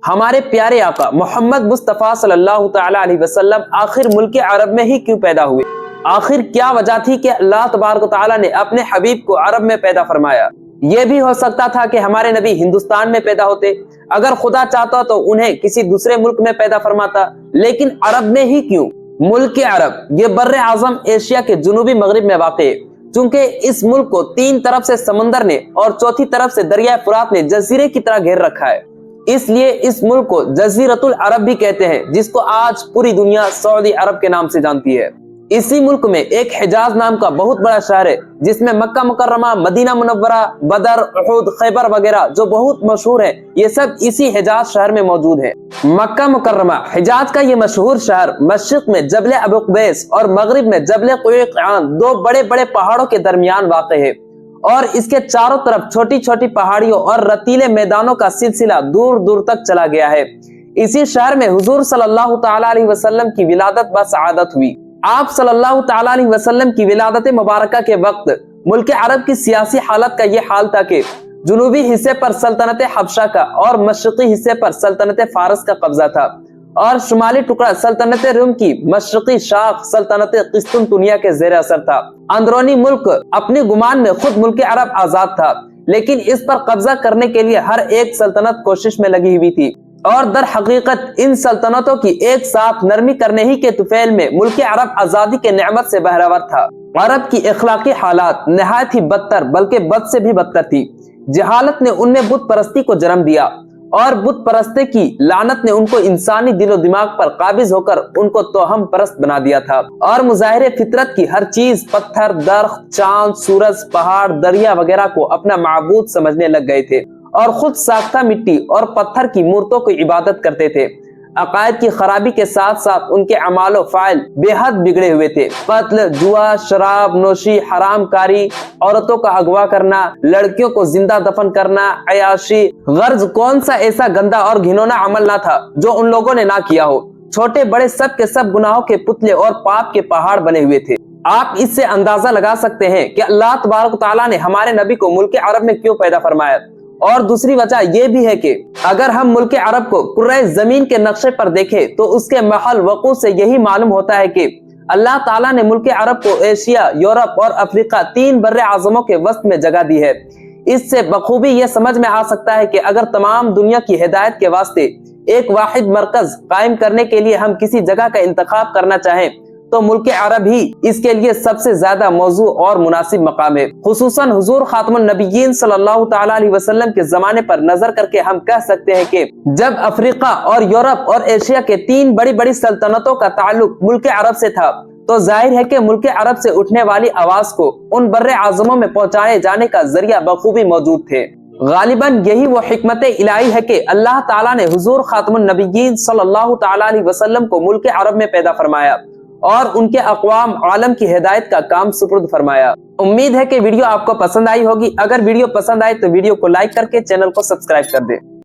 ہمارے پیارے آقا محمد مصطفیٰ صلی اللہ تعالی علیہ وسلم آخر ملک عرب میں ہی کیوں پیدا ہوئے؟ آخر کیا وجہ تھی کہ اللہ تبارک و تعالیٰ نے اپنے حبیب کو عرب میں پیدا فرمایا؟ یہ بھی ہو سکتا تھا کہ ہمارے نبی ہندوستان میں پیدا ہوتے، اگر خدا چاہتا تو انہیں کسی دوسرے ملک میں پیدا فرماتا، لیکن عرب میں ہی کیوں؟ ملک عرب یہ بر اعظم ایشیا کے جنوبی مغرب میں واقع ہے۔ چونکہ اس ملک کو تین طرف سے سمندر نے اور چوتھی طرف سے دریائے فرات نے جزیرے کی طرح گھیر رکھا ہے، اس لیے اس ملک کو جزیرۃ العرب بھی کہتے ہیں، جس کو آج پوری دنیا سعودی عرب کے نام سے جانتی ہے۔ اسی ملک میں ایک حجاز نام کا بہت بڑا شہر ہے، جس میں مکہ مکرمہ، مدینہ منورہ، بدر، احد، خیبر وغیرہ جو بہت مشہور ہے، یہ سب اسی حجاز شہر میں موجود ہے۔ مکہ مکرمہ حجاز کا یہ مشہور شہر مشرق میں جبل ابو قبیس اور مغرب میں جبل قیقعان، دو بڑے بڑے پہاڑوں کے درمیان واقع ہے، اور اس کے چاروں طرف چھوٹی چھوٹی پہاڑیوں اور رتیلے میدانوں کا سلسلہ دور دور تک چلا گیا ہے۔ اسی شہر میں حضور صلی اللہ تعالی علیہ وسلم کی ولادت بسعادت ہوئی۔ آپ صلی اللہ تعالی علیہ وسلم کی ولادت مبارکہ کے وقت ملک عرب کی سیاسی حالت کا یہ حال تھا کہ جنوبی حصے پر سلطنت حبشہ کا اور مشرقی حصے پر سلطنت فارس کا قبضہ تھا، اور شمالی ٹکڑا سلطنت روم کی مشرقی شاخ سلطنت قسطنطنیہ کے زیر اثر تھا۔ اندرونی ملک اپنے گمان میں خود ملک عرب آزاد تھا، لیکن اس پر قبضہ کرنے کے لیے ہر ایک سلطنت کوشش میں لگی ہوئی تھی، اور در حقیقت ان سلطنتوں کی ایک ساتھ نرمی کرنے ہی کے طفیل میں ملک عرب آزادی کے نعمت سے بہرور تھا۔ عرب کی اخلاقی حالات نہایت ہی بدتر بلکہ بد سے بھی بدتر تھی۔ جہالت نے ان میں بت پرستی کو جنم دیا، اور بت پرستی کی لعنت نے ان کو انسانی دل و دماغ پر قابض ہو کر ان کو توہم پرست بنا دیا تھا، اور مظاہر فطرت کی ہر چیز، پتھر، درخت، چاند، سورج، پہاڑ، دریا وغیرہ کو اپنا معبود سمجھنے لگ گئے تھے، اور خود ساختہ مٹی اور پتھر کی مورتوں کی عبادت کرتے تھے۔ عقائد کی خرابی کے ساتھ ساتھ ان کے اعمال و فعل بے حد بگڑے ہوئے تھے۔ قتل، جوا، شراب نوشی، حرام کاری، عورتوں کا اغوا کرنا، لڑکیوں کو زندہ دفن کرنا، عیاشی، غرض کون سا ایسا گندا اور گھنونا عمل نہ تھا جو ان لوگوں نے نہ کیا ہو۔ چھوٹے بڑے سب کے سب گناہوں کے پتلے اور پاپ کے پہاڑ بنے ہوئے تھے۔ آپ اس سے اندازہ لگا سکتے ہیں کہ اللہ تبارک تعالیٰ نے ہمارے نبی کو ملک عرب میں کیوں پیدا فرمایا۔ اور دوسری وجہ یہ بھی ہے کہ اگر ہم ملک عرب کو کرۂ زمین کے نقشے پر دیکھیں تو اس کے محل وقوع سے یہی معلوم ہوتا ہے کہ اللہ تعالیٰ نے ملک عرب کو ایشیا، یورپ اور افریقہ، تین بر اعظموں کے وسط میں جگہ دی ہے۔ اس سے بخوبی یہ سمجھ میں آ سکتا ہے کہ اگر تمام دنیا کی ہدایت کے واسطے ایک واحد مرکز قائم کرنے کے لیے ہم کسی جگہ کا انتخاب کرنا چاہیں تو ملک عرب ہی اس کے لیے سب سے زیادہ موضوع اور مناسب مقام ہے۔ خصوصاً حضور خاتم النبیین صلی اللہ تعالی علیہ وسلم کے زمانے پر نظر کر کے ہم کہہ سکتے ہیں کہ جب افریقہ اور یورپ اور ایشیا کے تین بڑی بڑی سلطنتوں کا تعلق ملک عرب سے تھا، تو ظاہر ہے کہ ملک عرب سے اٹھنے والی آواز کو ان بر اعظموں میں پہنچائے جانے کا ذریعہ بخوبی موجود تھے۔ غالباً یہی وہ حکمت الہی ہے کہ اللہ تعالیٰ نے حضور خاتم النبیین صلی اللہ تعالی علیہ وسلم کو ملک عرب میں پیدا فرمایا اور ان کے اقوام عالم کی ہدایت کا کام سپرد فرمایا۔ امید ہے کہ ویڈیو آپ کو پسند آئی ہوگی۔ اگر ویڈیو پسند آئے تو ویڈیو کو لائک کر کے چینل کو سبسکرائب کر دیں۔